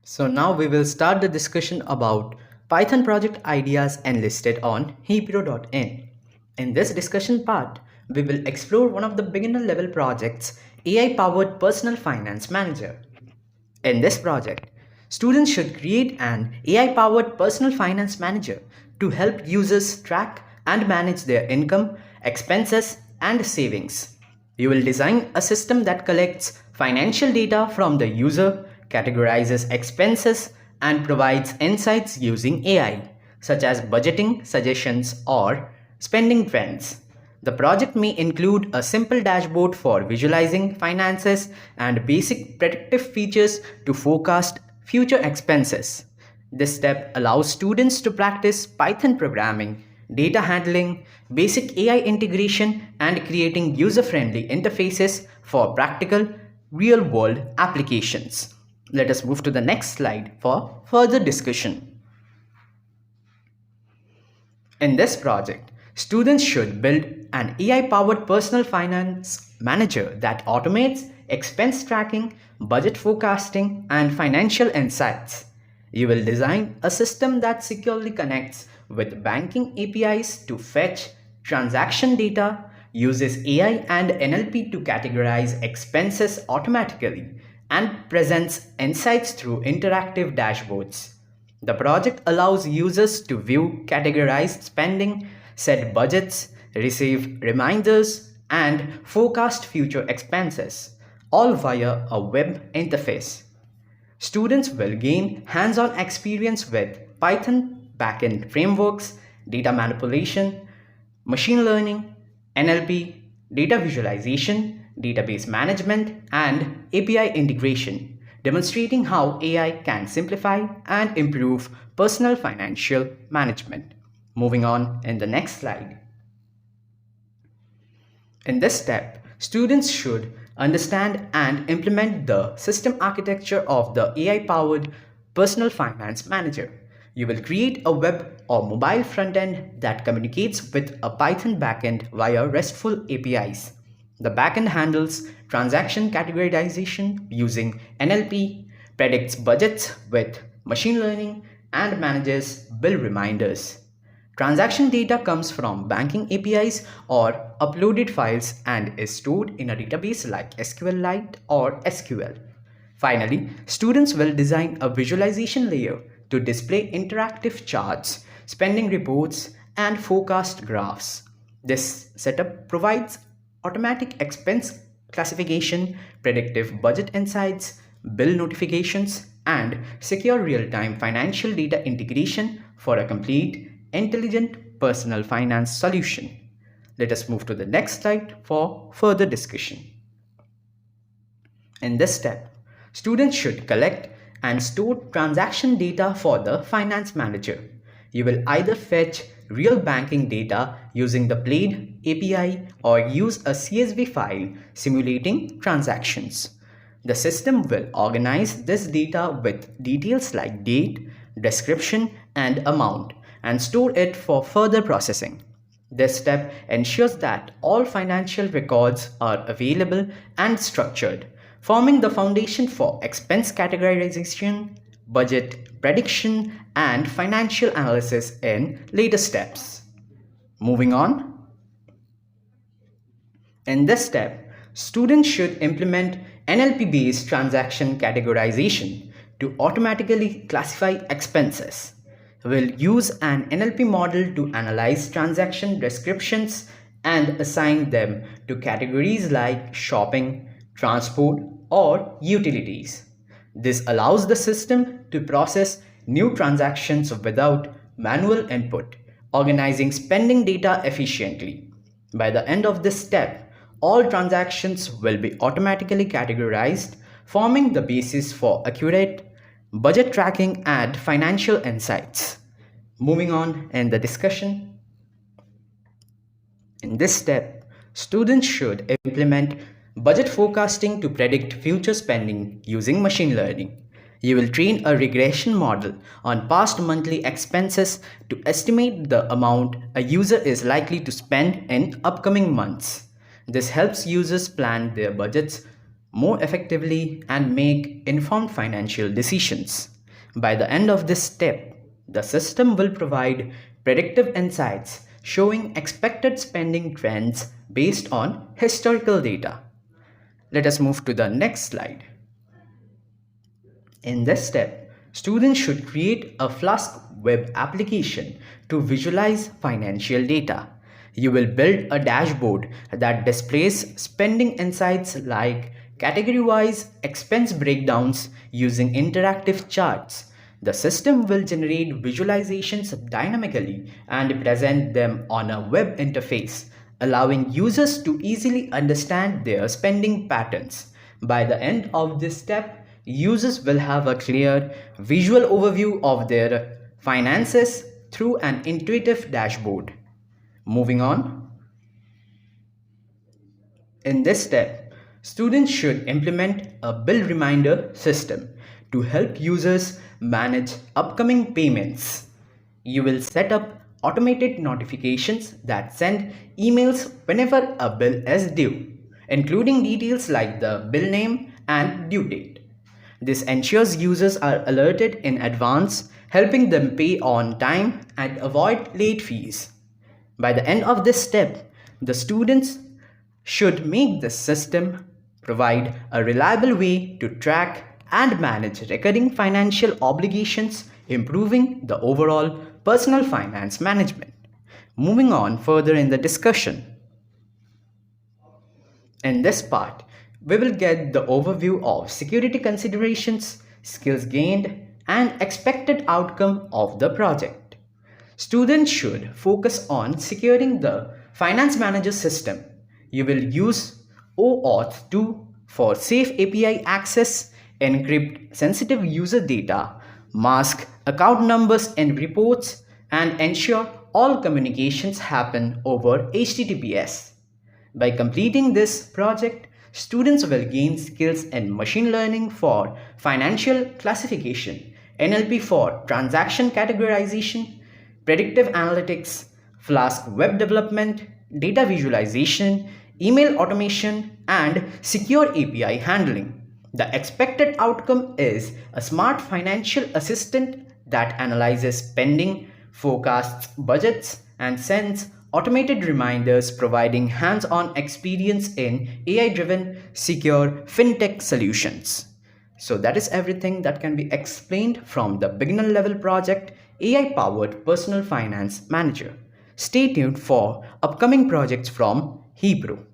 So now we will start the discussion about Python project ideas enlisted on HEPro.in. In this discussion part, we will explore one of the beginner level projects, AI-powered Personal Finance Manager. In this project, students should create an AI-powered personal finance manager to help users track and manage their income, expenses, and savings. You will design a system that collects financial data from the user, categorizes expenses, and provides insights using AI, such as budgeting suggestions or spending trends. The project may include a simple dashboard for visualizing finances and basic predictive features to forecast future expenses. This step allows students to practice Python programming, data handling, basic AI integration, and creating user-friendly interfaces for practical, real-world applications. Let us move to the next slide for further discussion. In this project, students should build an AI-powered personal finance manager that automates expense tracking, budget forecasting, and financial insights. You will design a system that securely connects with banking APIs to fetch transaction data, uses AI and NLP to categorize expenses automatically, and presents insights through interactive dashboards. The project allows users to view categorized spending, set budgets, receive reminders, and forecast future expenses, all via a web interface. Students will gain hands-on experience with Python backend frameworks, data manipulation, machine learning, NLP, data visualization, database management, and API integration, demonstrating how AI can simplify and improve personal financial management. Moving on in the next slide. In this step, students should understand and implement the system architecture of the AI-powered Personal Finance Manager. You will create a web or mobile front-end that communicates with a Python backend via RESTful APIs. The backend handles transaction categorization using NLP, predicts budgets with machine learning, and manages bill reminders. Transaction data comes from banking APIs or uploaded files and is stored in a database like SQLite or SQL. Finally, students will design a visualization layer to display interactive charts, spending reports, and forecast graphs. This setup provides automatic expense classification, predictive budget insights, bill notifications, and secure real-time financial data integration for a complete, intelligent personal finance solution. Let us move to the next slide for further discussion. In this step, students should collect and store transaction data for the finance manager. You will either fetch real banking data using the Blade API or use a CSV file simulating transactions. The system will organize this data with details like date, description, and amount and store it for further processing. This step ensures that all financial records are available and structured, forming the foundation for expense categorization, budget prediction, and financial analysis in later steps. Moving on. In this step, students should implement NLP-based transaction categorization to automatically classify expenses. We'll use an NLP model to analyze transaction descriptions and assign them to categories like shopping, transport, or utilities. This allows the system to process new transactions without manual input, organizing spending data efficiently. By the end of this step, all transactions will be automatically categorized, forming the basis for accurate budget tracking and financial insights. Moving on in the discussion. In this step, students should implement budget forecasting to predict future spending using machine learning. You will train a regression model on past monthly expenses to estimate the amount a user is likely to spend in upcoming months. This helps users plan their budgets more effectively and make informed financial decisions. By the end of this step, the system will provide predictive insights showing expected spending trends based on historical data. Let us move to the next slide. In this step, students should create a Flask web application to visualize financial data. You will build a dashboard that displays spending insights like category-wise expense breakdowns using interactive charts. The system will generate visualizations dynamically and present them on a web interface, allowing users to easily understand their spending patterns. By the end of this step, users will have a clear visual overview of their finances through an intuitive dashboard. Moving on, in this step, students should implement a bill reminder system to help users manage upcoming payments. You will set up automated notifications that send emails whenever a bill is due, including details like the bill name and due date. This ensures users are alerted in advance, helping them pay on time and avoid late fees. By the end of this step, the students should make the system provide a reliable way to track and manage recurring financial obligations, improving the overall personal finance management. Moving on further in the discussion. In this part, we will get the overview of security considerations, skills gained, and expected outcome of the project. Students should focus on securing the finance manager system. You will use OAuth 2 for safe API access, encrypt sensitive user data, mask account numbers in reports, and ensure all communications happen over HTTPS. By completing this project, students will gain skills in machine learning for financial classification, NLP for transaction categorization, predictive analytics, Flask web development, data visualization, email automation, and secure API handling. The expected outcome is a smart financial assistant that analyzes spending, forecasts budgets, and sends automated reminders, providing hands-on experience in AI-driven, secure fintech solutions. So that is everything that can be explained from the beginner level project AI-powered personal finance manager. Stay tuned for upcoming projects from HEPro.